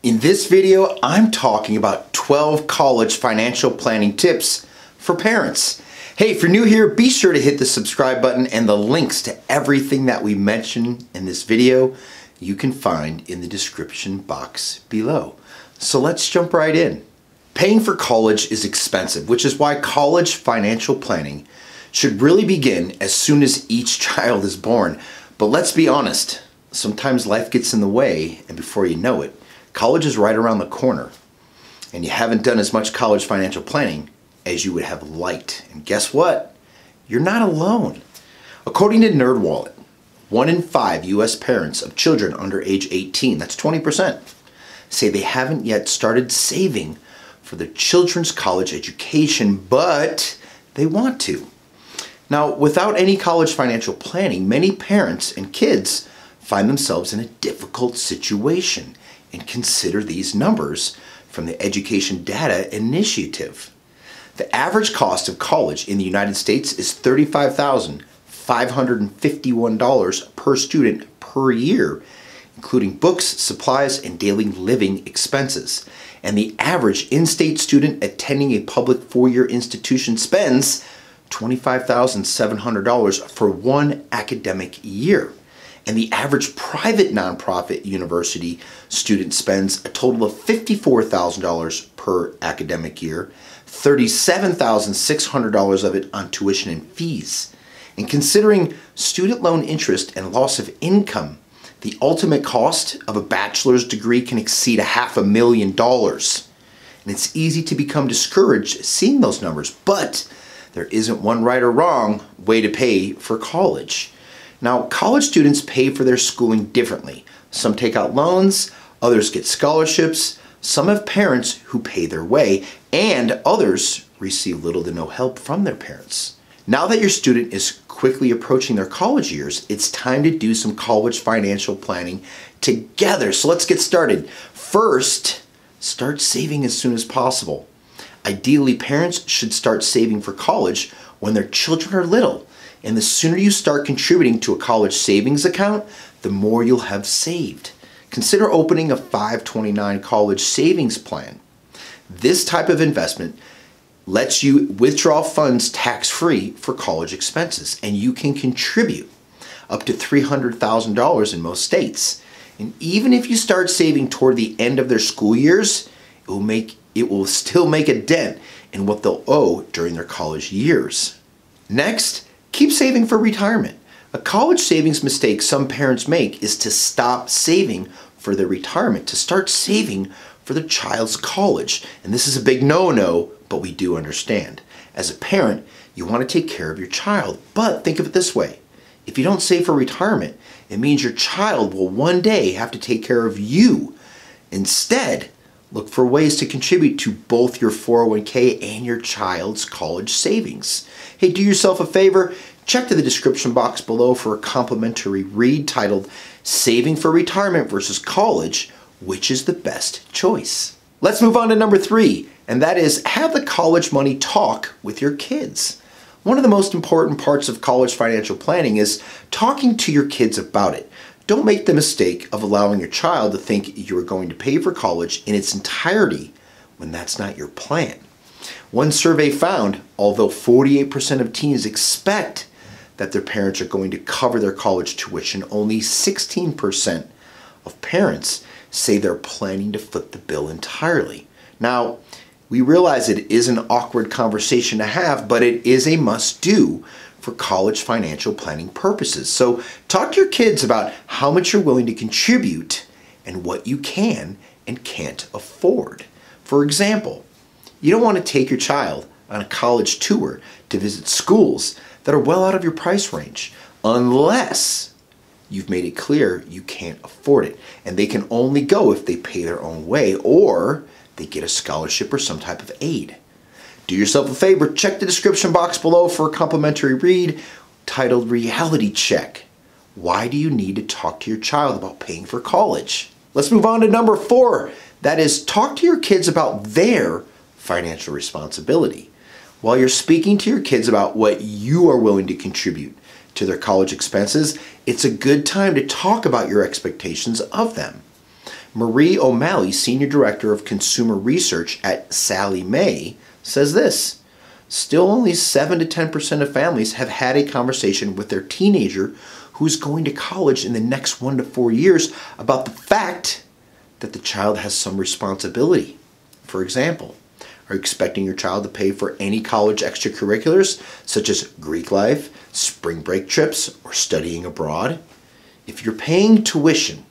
In this video, I'm talking about 12 college financial planning tips for parents. Hey, if you're new here, be sure to hit the subscribe button, and the links to everything that we mentioned in this video you can find in the description box below. So let's jump right in. Paying for college is expensive, which is why college financial planning should really begin as soon as each child is born. But let's be honest, sometimes life gets in the way, and before you know it, college is right around the corner, and you haven't done as much college financial planning as you would have liked. And guess what? You're not alone. According to NerdWallet, 1 in 5 U.S. parents of children under age 18, that's 20%, say they haven't yet started saving for their children's college education, but they want to. Now, without any college financial planning, many parents and kids find themselves in a difficult situation. And consider these numbers from the Education Data Initiative. The average cost of college in the United States is $35,551 per student per year, including books, supplies, and daily living expenses. And the average in-state student attending a public four-year institution spends $25,700 for one academic year. And the average private nonprofit university student spends a total of $54,000 per academic year, $37,600 of it on tuition and fees. And considering student loan interest and loss of income, the ultimate cost of a bachelor's degree can exceed $500,000. And it's easy to become discouraged seeing those numbers, but there isn't one right or wrong way to pay for college. Now, college students pay for their schooling differently. Some take out loans, others get scholarships, some have parents who pay their way, and others receive little to no help from their parents. Now that your student is quickly approaching their college years, it's time to do some college financial planning together. So let's get started. First, start saving as soon as possible. Ideally, parents should start saving for college when their children are little. And the sooner you start contributing to a college savings account, the more you'll have saved. Consider opening a 529 college savings plan. This type of investment lets you withdraw funds tax-free for college expenses, and you can contribute up to $300,000 in most states. And even if you start saving toward the end of their school years, it will still make a dent in what they'll owe during their college years. Next, keep saving for retirement. A college savings mistake some parents make is to stop saving for their retirement, to start saving for their child's college. And this is a big no-no, but we do understand. As a parent, you want to take care of your child, but think of it this way. If you don't save for retirement, it means your child will one day have to take care of you. Instead, look for ways to contribute to both your 401k and your child's college savings. Hey, do yourself a favor, check to the description box below for a complimentary read titled Saving for Retirement versus College, which is the best choice? Let's move on to number 3, and that is have the college money talk with your kids. One of the most important parts of college financial planning is talking to your kids about it. Don't make the mistake of allowing your child to think you are going to pay for college in its entirety when that's not your plan. One survey found, although 48% of teens expect that their parents are going to cover their college tuition, only 16% of parents say they're planning to foot the bill entirely. Now, we realize it is an awkward conversation to have, but it is a must-do for college financial planning purposes. So talk to your kids about how much you're willing to contribute and what you can and can't afford. For example, you don't want to take your child on a college tour to visit schools that are well out of your price range unless you've made it clear you can't afford it. And they can only go if they pay their own way or they get a scholarship or some type of aid. Do yourself a favor, check the description box below for a complimentary read titled Reality Check. Why do you need to talk to your child about paying for college? Let's move on to number 4. That is, talk to your kids about their financial responsibility. While you're speaking to your kids about what you are willing to contribute to their college expenses, it's a good time to talk about your expectations of them. Marie O'Malley, Senior Director of Consumer Research at Sallie Mae, says this: still only 7 to 10% of families have had a conversation with their teenager who's going to college in the next 1 to 4 years about the fact that the child has some responsibility. For example, are you expecting your child to pay for any college extracurriculars, such as Greek life, spring break trips, or studying abroad? If you're paying tuition,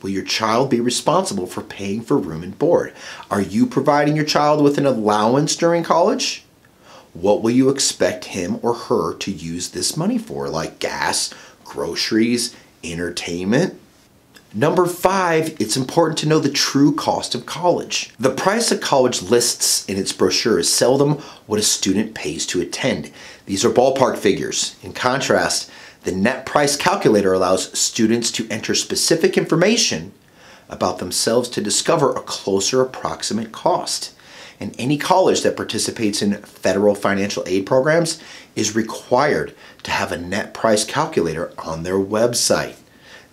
will your child be responsible for paying for room and board? Are you providing your child with an allowance during college? What will you expect him or her to use this money for, like gas, groceries, entertainment? Number 5, it's important to know the true cost of college. The price of college lists in its brochure is seldom what a student pays to attend. These are ballpark figures. In contrast, the net price calculator allows students to enter specific information about themselves to discover a closer approximate cost. And any college that participates in federal financial aid programs is required to have a net price calculator on their website.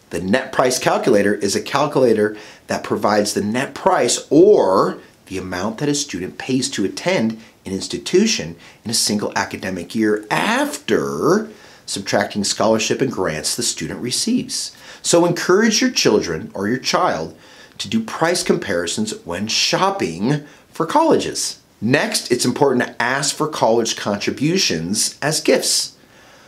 The net price calculator is a calculator that provides the net price, or the amount that a student pays to attend an institution in a single academic year after subtracting scholarship and grants the student receives. So encourage your children or your child to do price comparisons when shopping for colleges. Next, it's important to ask for college contributions as gifts.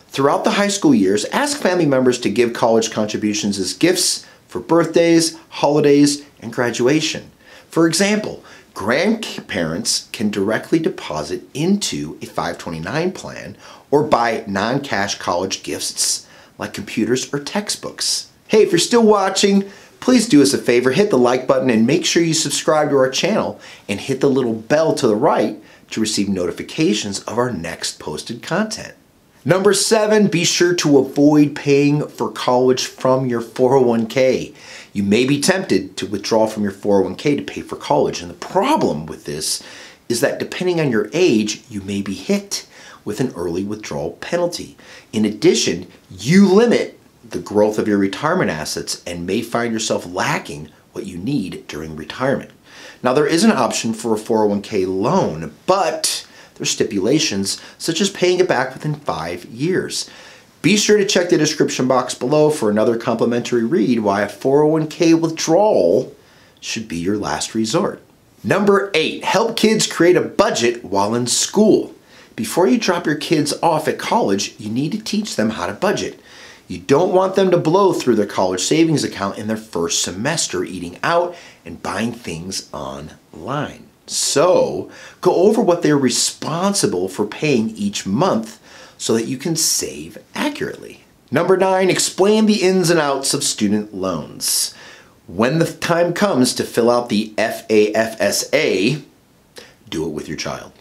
Throughout the high school years, ask family members to give college contributions as gifts for birthdays, holidays, and graduation. For example, grandparents can directly deposit into a 529 plan or buy non-cash college gifts like computers or textbooks. Hey, if you're still watching, please do us a favor, hit the like button and make sure you subscribe to our channel and hit the little bell to the right to receive notifications of our next posted content. Number 7, be sure to avoid paying for college from your 401k. You may be tempted to withdraw from your 401k to pay for college, and the problem with this is that depending on your age, you may be hit with an early withdrawal penalty. In addition, you limit the growth of your retirement assets and may find yourself lacking what you need during retirement. Now, there is an option for a 401k loan, but there's stipulations such as paying it back within 5 years. Be sure to check the description box below for another complimentary read why a 401k withdrawal should be your last resort. Number 8, help kids create a budget while in school. Before you drop your kids off at college, you need to teach them how to budget. You don't want them to blow through their college savings account in their first semester eating out and buying things online. So, go over what they're responsible for paying each month so that you can save accurately. Number 9, explain the ins and outs of student loans. When the time comes to fill out the FAFSA, do it with your child.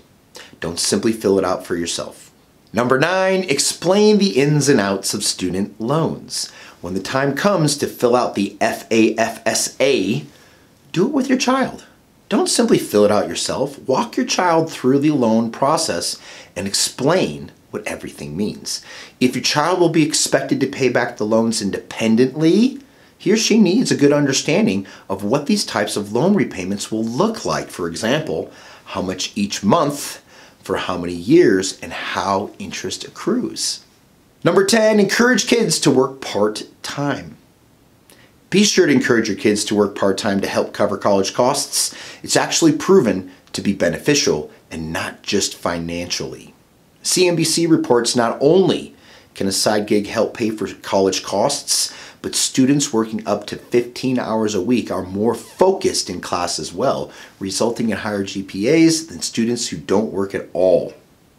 Don't simply fill it out for yourself. Number 9, explain the ins and outs of student loans. When the time comes to fill out the FAFSA, do it with your child. Don't simply fill it out yourself. Walk your child through the loan process and explain what everything means. If your child will be expected to pay back the loans independently, he or she needs a good understanding of what these types of loan repayments will look like. For example, how much each month, for how many years, and how interest accrues. Number 10, encourage kids to work part-time. Be sure to encourage your kids to work part-time to help cover college costs. It's actually proven to be beneficial and not just financially. CNBC reports not only can a side gig help pay for college costs, but students working up to 15 hours a week are more focused in class as well, resulting in higher GPAs than students who don't work at all.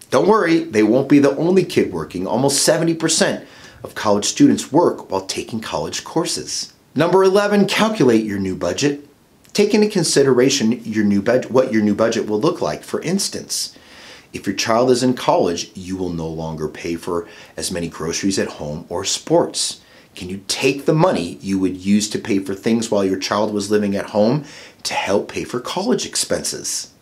Don't worry, they won't be the only kid working. Almost 70% of college students work while taking college courses. Number 11, calculate your new budget. Take into consideration what your new budget will look like. For instance, if your child is in college, you will no longer pay for as many groceries at home or sports. Can you take the money you would use to pay for things while your child was living at home to help pay for college expenses?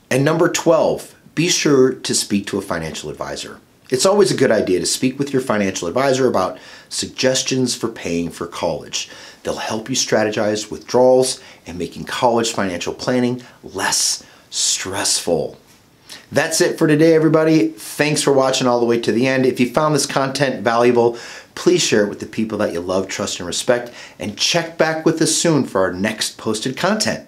And number 12, be sure to speak to a financial advisor. It's always a good idea to speak with your financial advisor about suggestions for paying for college. They'll help you strategize withdrawals and making college financial planning less stressful. That's it for today, everybody. Thanks for watching all the way to the end. If you found this content valuable, please share it with the people that you love, trust, and respect, and check back with us soon for our next posted content.